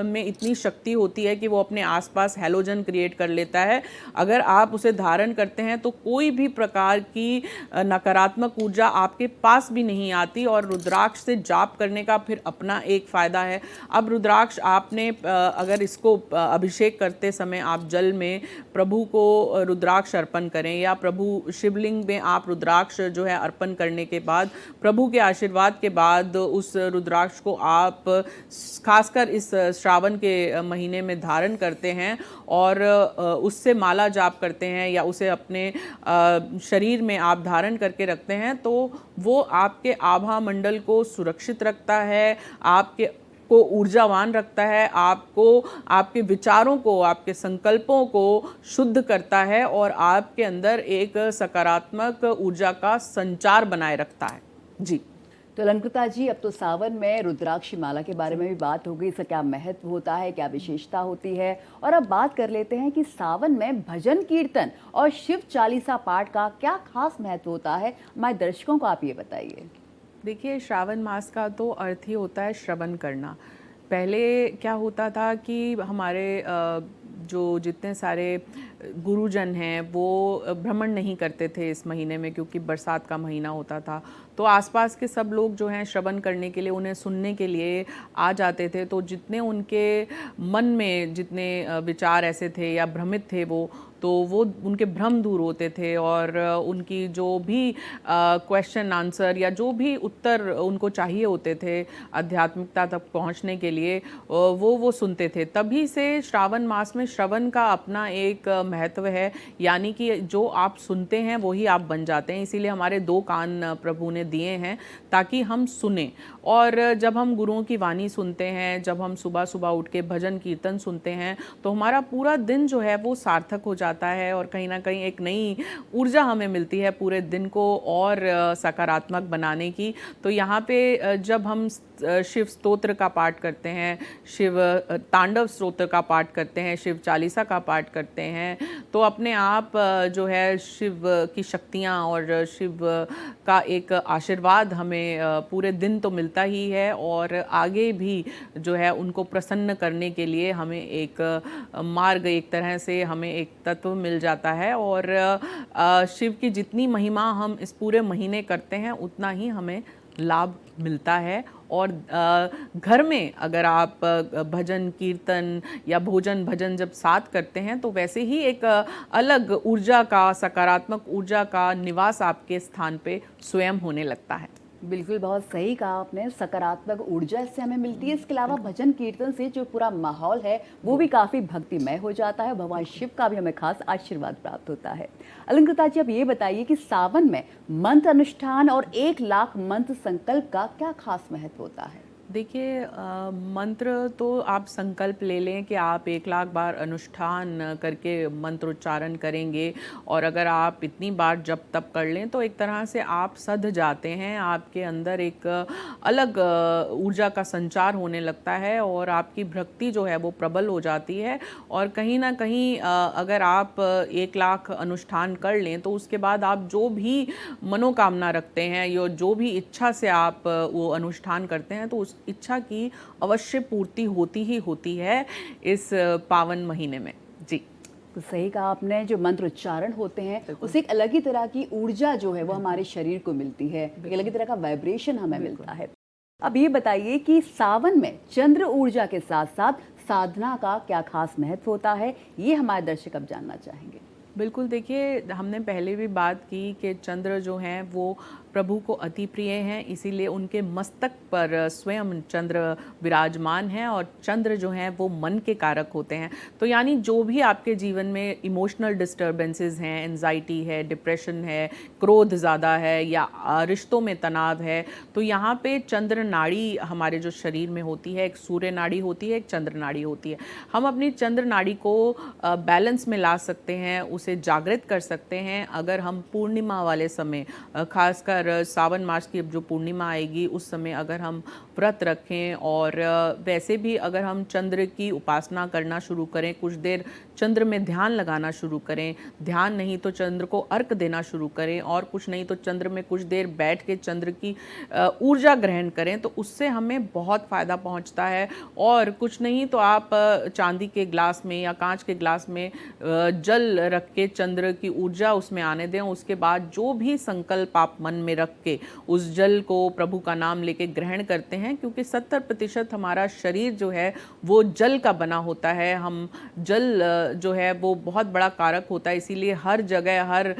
में इतनी शक्ति होती है कि वो अपने आसपास हैलोजन क्रिएट कर लेता है। अगर आप उसे धारण करते हैं तो कोई भी प्रकार की नकारात्मक ऊर्जा आपके पास भी नहीं आती। और रुद्राक्ष से जाप करने का फिर अपना एक फ़ायदा है। अब रुद्राक्ष आपने अगर इसको अभिषेक करते समय आप जल में प्रभु को रुद्राक्ष अर्पण करें या प्रभु शिवलिंग में आप रुद्राक्ष जो है अर्पण करने के बाद प्रभु के आशीर्वाद के बाद उस रुद्राक्ष रुद्राक्ष को आप खासकर इस श्रावण के महीने में धारण करते हैं और उससे माला जाप करते हैं या उसे अपने शरीर में आप धारण करके रखते हैं, तो वो आपके आभा मंडल को सुरक्षित रखता है, आपके को ऊर्जावान रखता है, आपको आपके विचारों को, आपके संकल्पों को शुद्ध करता है और आपके अंदर एक सकारात्मक ऊर्जा का संचार बनाए रखता है। जी तो अलंकृता जी, अब तो सावन में रुद्राक्ष माला के बारे में भी बात हो गई, इसका क्या महत्व होता है, क्या विशेषता होती है, और अब बात कर लेते हैं कि सावन में भजन कीर्तन और शिव चालीसा पाठ का क्या खास महत्व होता है। हमारे दर्शकों को आप ये बताइए। देखिए, श्रावण मास का तो अर्थ ही होता है श्रवण करना। पहले क्या होता था कि हमारे जो जितने सारे गुरुजन हैं वो भ्रमण नहीं करते थे इस महीने में, क्योंकि बरसात का महीना होता था। तो आसपास के सब लोग जो हैं श्रवण करने के लिए, उन्हें सुनने के लिए आ जाते थे। तो जितने उनके मन में जितने विचार ऐसे थे या भ्रमित थे वो उनके भ्रम दूर होते थे और उनकी जो भी क्वेश्चन आंसर या जो भी उत्तर उनको चाहिए होते थे आध्यात्मिकता तक पहुंचने के लिए, वो सुनते थे। तभी से श्रावण मास में श्रवण का अपना एक महत्व है, यानी कि जो आप सुनते हैं वही आप बन जाते हैं। इसीलिए हमारे 2 कान प्रभु ने दिए हैं ताकि हम सुने। और जब हम गुरुओं की वाणी सुनते हैं, जब हम सुबह सुबह उठ के भजन कीर्तन सुनते हैं, तो हमारा पूरा दिन जो है वो सार्थक हो जाता है और कहीं ना कहीं एक नई ऊर्जा हमें मिलती है पूरे दिन को और सकारात्मक बनाने की। तो यहाँ पे जब हम शिव स्तोत्र का पाठ करते हैं, शिव तांडव स्तोत्र का पाठ करते हैं, शिव चालीसा का पाठ करते हैं, तो अपने आप जो है शिव की शक्तियाँ और शिव का एक आशीर्वाद हमें पूरे दिन तो मिलता ही है और आगे भी जो है उनको प्रसन्न करने के लिए हमें एक मार्ग, एक तरह से हमें एक तत्व मिल जाता है। और शिव की जितनी महिमा हम इस पूरे महीने करते हैं उतना ही हमें लाभ मिलता है। और घर में अगर आप भजन कीर्तन या भोजन भजन जब साथ करते हैं तो वैसे ही एक अलग ऊर्जा का, सकारात्मक ऊर्जा का निवास आपके स्थान पे स्वयं होने लगता है। बिल्कुल, बहुत सही कहा आपने। सकारात्मक ऊर्जा इससे हमें मिलती है। इसके अलावा भजन कीर्तन से जो पूरा माहौल है वो भी काफ़ी भक्तिमय हो जाता है। भगवान शिव का भी हमें खास आशीर्वाद प्राप्त होता है। अलंकृता जी, अब ये बताइए कि सावन में मंत्र अनुष्ठान और 1 लाख मंत्र संकल्प का क्या खास महत्व होता है? देखिए, मंत्र तो आप संकल्प ले लें कि आप 1 लाख बार अनुष्ठान करके मंत्र उच्चारण करेंगे और अगर आप इतनी बार जप तप कर लें तो एक तरह से आप सध जाते हैं, आपके अंदर एक अलग ऊर्जा का संचार होने लगता है और आपकी भक्ति जो है वो प्रबल हो जाती है। और कहीं ना कहीं अगर आप 1 लाख अनुष्ठान कर लें तो उसके बाद आप जो भी मनोकामना रखते हैं, जो भी इच्छा से आप वो अनुष्ठान करते हैं, तो उस इच्छा की अवश्य पूर्ति होती ही होती है इस पावन महीने में। जी, तो सही कहा आपने। जो मंत्र उच्चारण होते हैं उससे एक अलग ही तरह की ऊर्जा जो है वो हमारे शरीर को मिलती है, एक अलग ही तरह का वाइब्रेशन हमें मिलता है। अब ये बताइए कि सावन में चंद्र ऊर्जा के साथ साथ साधना का क्या खास महत्व होता है, ये हमारे दर्शक अब जानना चाहेंगे। बिल्कुल, देखिए, हमने पहले भी बात की कि चंद्र जो हैं वो प्रभु को अति प्रिय हैं, इसीलिए उनके मस्तक पर स्वयं चंद्र विराजमान हैं और चंद्र जो हैं वो मन के कारक होते हैं। तो यानी जो भी आपके जीवन में इमोशनल डिस्टर्बेंसेस हैं, एंजाइटी है, डिप्रेशन है, क्रोध ज़्यादा है या रिश्तों में तनाव है, तो यहाँ पे चंद्र नाड़ी हमारे जो शरीर में होती है, एक सूर्य नाड़ी होती है, एक चंद्र नाड़ी होती है। हम अपनी चंद्र नाड़ी को बैलेंस में ला सकते हैं, उसे जागृत कर सकते हैं अगर हम पूर्णिमा वाले समय, खासकर सावन मास की अब जो पूर्णिमा आएगी उस समय अगर हम व्रत रखें और वैसे भी अगर हम चंद्र की उपासना करना शुरू करें, कुछ देर चंद्र में ध्यान लगाना शुरू करें, ध्यान नहीं तो चंद्र को अर्घ देना शुरू करें और कुछ नहीं तो चंद्र में कुछ देर बैठ के चंद्र की ऊर्जा ग्रहण करें, तो उससे हमें बहुत फ़ायदा पहुंचता है। और कुछ नहीं तो आप चांदी के ग्लास में या कांच के ग्लास में जल रख के चंद्र की ऊर्जा उसमें आने दें। उसके बाद जो भी संकल्प आप मन में रख के उस जल को प्रभु का नाम लेके ग्रहण करते हैं, हैं, क्योंकि 70% हमारा शरीर जो है वो जल का बना होता है। हम जल जो है वो बहुत बड़ा कारक होता है, इसीलिए हर जगह, हर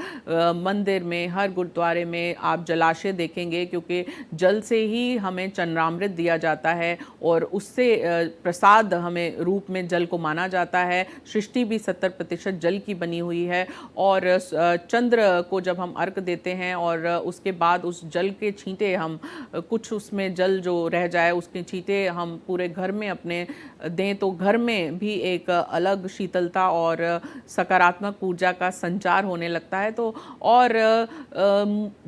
मंदिर में, हर गुरुद्वारे में आप जलाशय देखेंगे, क्योंकि जल से ही हमें चंद्रामृत दिया जाता है और उससे प्रसाद हमें रूप में जल को माना जाता है। सृष्टि भी 70% जल की बनी हुई है और चंद्र को जब हम अर्घ देते हैं और उसके बाद उस जल के छींटे हम कुछ उसमें जल जो रह जाए उसके छींटे हम पूरे घर में अपने दें, तो घर में भी एक अलग शीतलता और सकारात्मक ऊर्जा का संचार होने लगता है। तो और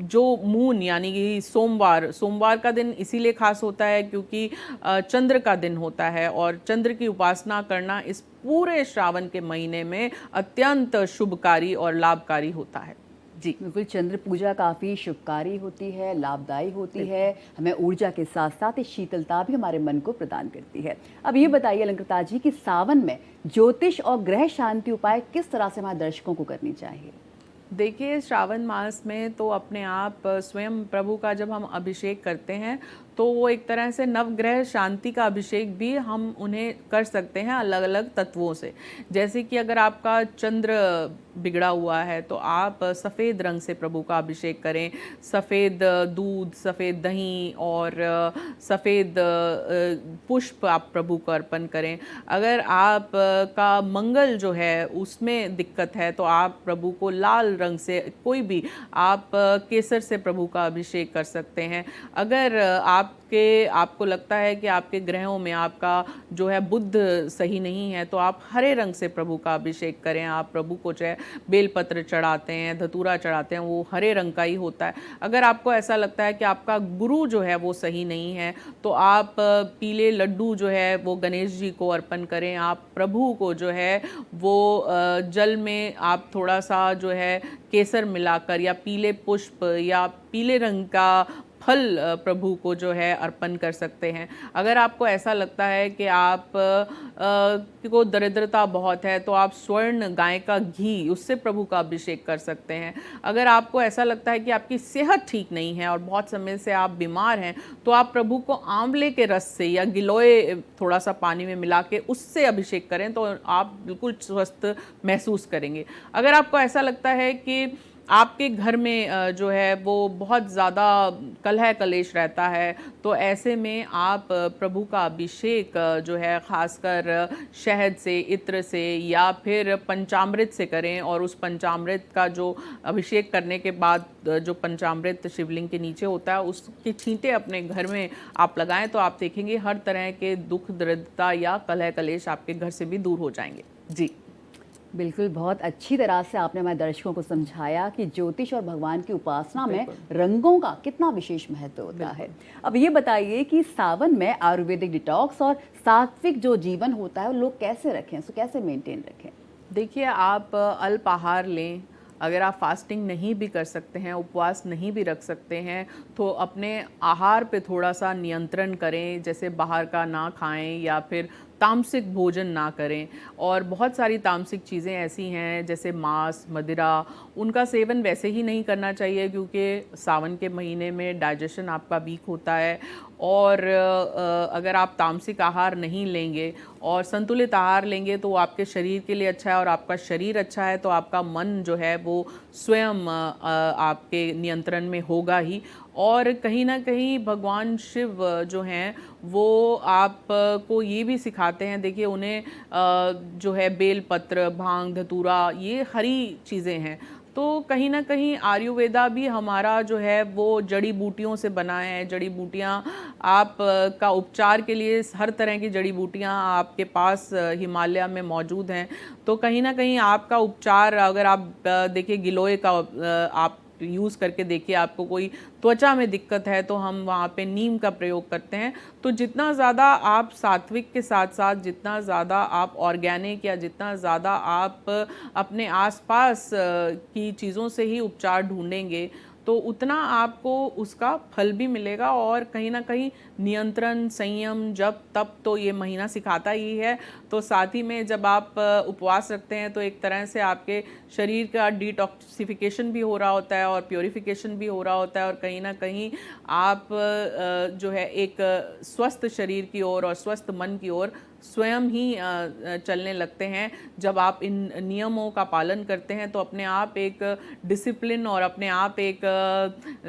जो मून यानी कि सोमवार का दिन इसीलिए खास होता है क्योंकि चंद्र का दिन होता है और चंद्र की उपासना करना इस पूरे श्रावण के महीने में अत्यंत शुभकारी और लाभकारी होता है। जी बिल्कुल, चंद्र पूजा काफ़ी शुभकारी होती है, लाभदायी होती है, हमें ऊर्जा के साथ साथ एक शीतलता भी हमारे मन को प्रदान करती है। अब ये बताइए अलंकृता जी कि सावन में ज्योतिष और ग्रह शांति उपाय किस तरह से हमारे दर्शकों को करनी चाहिए? देखिए, श्रावण मास में तो अपने आप स्वयं प्रभु का जब हम अभिषेक करते हैं तो वो एक तरह से नवग्रह शांति का अभिषेक भी हम उन्हें कर सकते हैं अलग अलग तत्वों से। जैसे कि अगर आपका चंद्र बिगड़ा हुआ है तो आप सफ़ेद रंग से प्रभु का अभिषेक करें, सफ़ेद दूध, सफ़ेद दही और सफ़ेद पुष्प आप प्रभु को अर्पण करें। अगर आप का मंगल जो है उसमें दिक्कत है तो आप प्रभु को लाल रंग से, कोई भी आप केसर से प्रभु का अभिषेक कर सकते हैं। अगर आपको लगता है कि आपके ग्रहों में आपका जो है बुध सही नहीं है तो आप हरे रंग से प्रभु का अभिषेक करें। आप प्रभु को चाहे बेलपत्र चढ़ाते हैं, धतूरा चढ़ाते हैं, वो हरे रंग का ही होता है। अगर आपको ऐसा लगता है कि आपका गुरु जो है वो सही नहीं है तो आप पीले लड्डू जो है वो गणेश जी को अर्पण करें। आप प्रभु को जो है वो जल में आप थोड़ा सा जो है केसर मिलाकर या पीले पुष्प या पीले रंग का फल प्रभु को जो है अर्पण कर सकते हैं। अगर आपको ऐसा लगता है कि आप को दरिद्रता बहुत है तो आप स्वर्ण गाय का घी उससे प्रभु का अभिषेक कर सकते हैं। अगर आपको ऐसा लगता है कि आपकी सेहत ठीक नहीं है और बहुत समय से आप बीमार हैं तो आप प्रभु को आंवले के रस से या गिलोय थोड़ा सा पानी में मिला के उससे अभिषेक करें तो आप बिल्कुल स्वस्थ महसूस करेंगे। अगर आपको ऐसा लगता है कि आपके घर में जो है वो बहुत ज़्यादा कलह कलेश रहता है तो ऐसे में आप प्रभु का अभिषेक जो है खासकर शहद से, इत्र से या फिर पंचामृत से करें और उस पंचामृत का जो अभिषेक करने के बाद जो पंचामृत शिवलिंग के नीचे होता है उसके छींटे अपने घर में आप लगाएं तो आप देखेंगे हर तरह के दुख, दरिद्रता या कलह कलेश आपके घर से भी दूर हो जाएंगे। जी बिल्कुल, बहुत अच्छी तरह से आपने हमारे दर्शकों को समझाया कि ज्योतिष और भगवान की उपासना में रंगों का कितना विशेष महत्व होता है। अब ये बताइए कि सावन में आयुर्वेदिक डिटॉक्स और सात्विक जो जीवन होता है वो लोग कैसे रखें, उसको कैसे मेंटेन रखें? देखिए, आप अल्प आहार लें। अगर आप फास्टिंग नहीं भी कर सकते हैं, उपवास नहीं भी रख सकते हैं तो अपने आहार पे थोड़ा सा नियंत्रण करें, जैसे बाहर का ना खाएं या फिर तामसिक भोजन ना करें। और बहुत सारी तामसिक चीज़ें ऐसी हैं जैसे मांस, मदिरा, उनका सेवन वैसे ही नहीं करना चाहिए क्योंकि सावन के महीने में डाइजेशन आपका वीक होता है। और अगर आप तामसिक आहार नहीं लेंगे और संतुलित आहार लेंगे तो वो आपके शरीर के लिए अच्छा है और आपका शरीर अच्छा है तो आपका मन जो है वो स्वयं आपके नियंत्रण में होगा ही। और कहीं ना कहीं भगवान शिव जो हैं वो आपको ये भी सिखाते हैं। देखिए, उन्हें जो है बेलपत्र, भांग, धतूरा, ये हरी चीज़ें हैं तो कहीं ना कहीं आयुर्वेदा भी हमारा जो है वो जड़ी बूटियों से बना है। जड़ी बूटियाँ आप का उपचार के लिए हर तरह की जड़ी बूटियाँ आपके पास हिमालय में मौजूद हैं। तो कहीं ना कहीं आपका उपचार, अगर आप देखिए गिलोय का आप यूज़ करके देखिए, आपको कोई त्वचा में दिक्कत है तो हम वहाँ पे नीम का प्रयोग करते हैं। तो जितना ज़्यादा आप सात्विक के साथ साथ जितना ज़्यादा आप ऑर्गेनिक या जितना ज़्यादा आप अपने आसपास की चीज़ों से ही उपचार ढूंढेंगे तो उतना आपको उसका फल भी मिलेगा। और कहीं ना कहीं नियंत्रण, संयम, जब तब तो ये महीना सिखाता ही है। तो साथ ही में जब आप उपवास रखते हैं तो एक तरह से आपके शरीर का डिटॉक्सिफिकेशन भी हो रहा होता है और प्योरिफिकेशन भी हो रहा होता है, और कहीं ना कहीं आप जो है एक स्वस्थ शरीर की ओर और स्वस्थ मन की ओर स्वयं ही चलने लगते हैं। जब आप इन नियमों का पालन करते हैं तो अपने आप एक डिसिप्लिन और अपने आप एक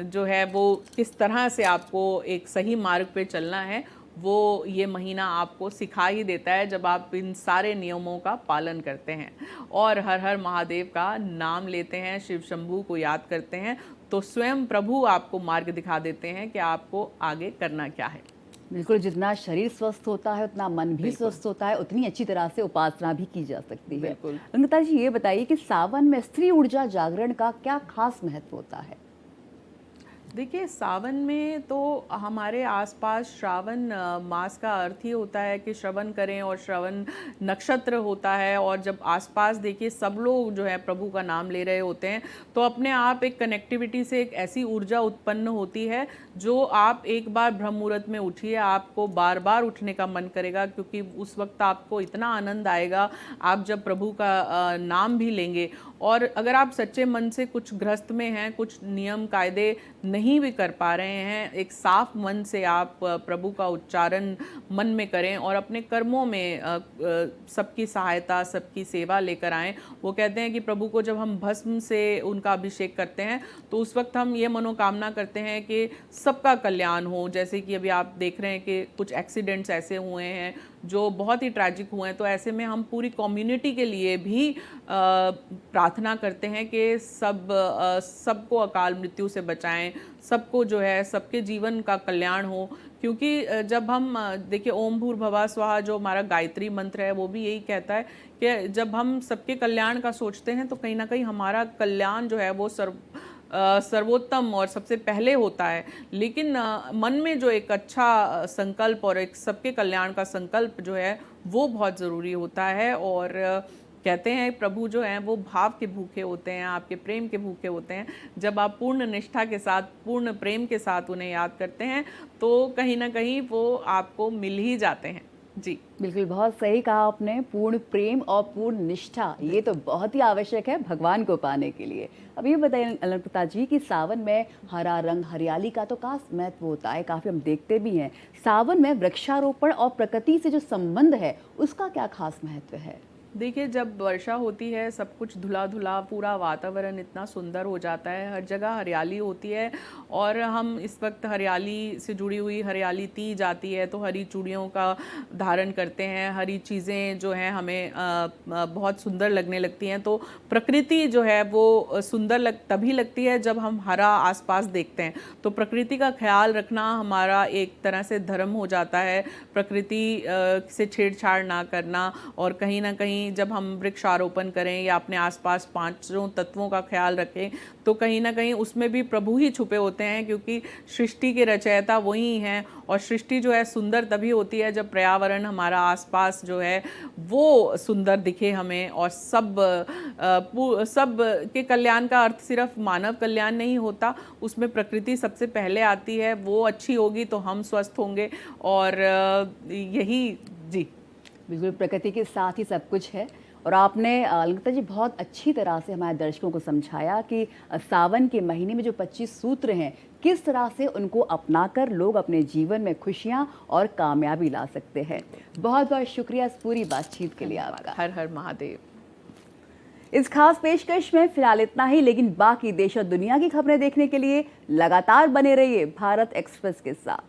जो है वो किस तरह से आपको एक सही मार्ग पे चलना है, वो ये महीना आपको सिखा ही देता है जब आप इन सारे नियमों का पालन करते हैं और हर हर महादेव का नाम लेते हैं, शिव शंभू को याद करते हैं, तो स्वयं प्रभु आपको मार्ग दिखा देते हैं कि आपको आगे करना क्या है। बिल्कुल, जितना शरीर स्वस्थ होता है उतना मन भी स्वस्थ होता है, उतनी अच्छी तरह से उपासना भी की जा सकती है। बिल्कुल। अंकिता जी, ये बताइए कि सावन में स्त्री ऊर्जा जागरण का क्या खास महत्व होता है? देखिए, सावन में तो हमारे आसपास श्रावण मास का अर्थ ही होता है कि श्रवण करें, और श्रवण नक्षत्र होता है, और जब आसपास देखिए सब लोग जो है प्रभु का नाम ले रहे होते हैं तो अपने आप एक कनेक्टिविटी से एक ऐसी ऊर्जा उत्पन्न होती है जो आप एक बार ब्रह्म मुहूर्त में उठिए, आपको बार बार उठने का मन करेगा, क्योंकि उस वक्त आपको इतना आनंद आएगा आप जब प्रभु का नाम भी लेंगे। और अगर आप सच्चे मन से कुछ ग्रस्त में हैं, कुछ नियम कायदे नहीं भी कर पा रहे हैं, एक साफ मन से आप प्रभु का उच्चारण मन में करें और अपने कर्मों में सबकी सहायता, सबकी सेवा लेकर आएं। वो कहते हैं कि प्रभु को जब हम भस्म से उनका अभिषेक करते हैं तो उस वक्त हम ये मनोकामना करते हैं कि सबका कल्याण हो। जैसे कि अभी आप देख रहे हैं कि कुछ एक्सीडेंट्स ऐसे हुए हैं जो बहुत ही ट्रैजिक हुए हैं, तो ऐसे में हम पूरी कम्युनिटी के लिए भी प्रार्थना करते हैं कि सबको अकाल मृत्यु से बचाएं, सबको जो है सबके जीवन का कल्याण हो। क्योंकि जब हम देखिए ओम भूर्भुवः स्वाहा जो हमारा गायत्री मंत्र है वो भी यही कहता है कि जब हम सबके कल्याण का सोचते हैं तो कहीं ना कहीं हमारा कल्याण जो है वो सर्वोत्तम और सबसे पहले होता है। लेकिन मन में जो एक अच्छा संकल्प और एक सबके कल्याण का संकल्प जो है वो बहुत ज़रूरी होता है। और कहते हैं प्रभु जो हैं वो भाव के भूखे होते हैं, आपके प्रेम के भूखे होते हैं। जब आप पूर्ण निष्ठा के साथ, पूर्ण प्रेम के साथ उन्हें याद करते हैं तो कहीं ना कहीं वो आपको मिल ही जाते हैं। जी बिल्कुल, बहुत सही कहा आपने। पूर्ण प्रेम और पूर्ण निष्ठा ये तो बहुत ही आवश्यक है भगवान को पाने के लिए। अब ये बताइए अलंकृता जी कि सावन में हरा रंग, हरियाली का तो खास महत्व होता है, काफ़ी हम देखते भी हैं। सावन में वृक्षारोपण और प्रकृति से जो संबंध है उसका क्या खास महत्व है? देखिए, जब वर्षा होती है सब कुछ धुला धुला, पूरा वातावरण इतना सुंदर हो जाता है, हर जगह हरियाली होती है। और हम इस वक्त हरियाली से जुड़ी हुई हरियाली तीज आती है तो हरी चूड़ियों का धारण करते हैं, हरी चीज़ें जो हैं हमें बहुत सुंदर लगने लगती हैं। तो प्रकृति जो है वो सुंदर तभी लगती है जब हम हरा आसपास देखते हैं। तो प्रकृति का ख्याल रखना हमारा एक तरह से धर्म हो जाता है, प्रकृति से छेड़छाड़ ना करना। और कहीं ना कहीं जब हम वृक्षारोपण करें या अपने आसपास पांचों तत्वों का ख्याल रखें तो कहीं ना कहीं उसमें भी प्रभु ही छुपे होते हैं, क्योंकि सृष्टि के रचयिता वही हैं। और सृष्टि जो है सुंदर तभी होती है जब पर्यावरण हमारा आसपास जो है वो सुंदर दिखे हमें। और सब के कल्याण का अर्थ सिर्फ मानव कल्याण नहीं होता, उसमें प्रकृति सबसे पहले आती है। वो अच्छी होगी तो हम स्वस्थ होंगे। और यही जी बिल्कुल, प्रकृति के साथ ही सब कुछ है। और आपने अलंकृता जी बहुत अच्छी तरह से हमारे दर्शकों को समझाया कि सावन के महीने में जो 25 सूत्र हैं किस तरह से उनको अपनाकर लोग अपने जीवन में खुशियां और कामयाबी ला सकते हैं। बहुत बहुत शुक्रिया इस पूरी बातचीत के लिए आपका। हर हर महादेव। इस खास पेशकश में फिलहाल इतना ही, लेकिन बाकी देश और दुनिया की खबरें देखने के लिए लगातार बने रहिए भारत एक्सप्रेस के साथ।